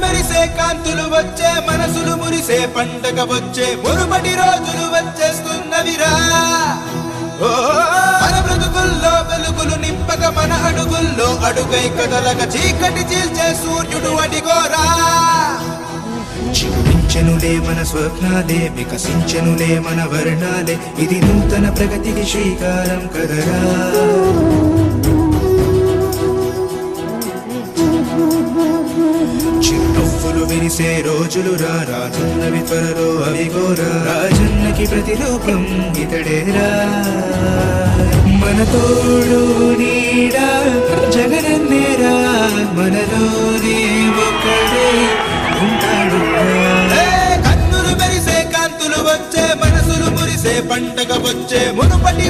మెరిసే కాంతులు వచ్చే మనసులు మురిసే పండగ వచ్చే మునుపటి రోజులు వచ్చేస్తున్నవిరా మన బ్రతుకుల్లో వెలుగులు నింపక మన అడుగుల్లో అడుగై కదలక చీకటి చీల్చే సూర్యుడు అడిగోరా చిగురించెనులే మన స్వప్నాలే వికసించెనులే మన వర్ణాలే ఇది నూతన ప్రగతికి శ్రీకారం కదరా చిరునవ్వులు విరిసే రోజులు రానున్నవి త్వరలో అవి గోరా రాజన్నకి ప్రతిరూపం ఇతడేరా మన తోడు నీడా జగనన్నేరా మనలోనే ఒకడే ఉంటాడు కన్నులు మెరిసే కాంతులు వచ్చే మనసులు మురిసే పండగ వచ్చే మునుపటి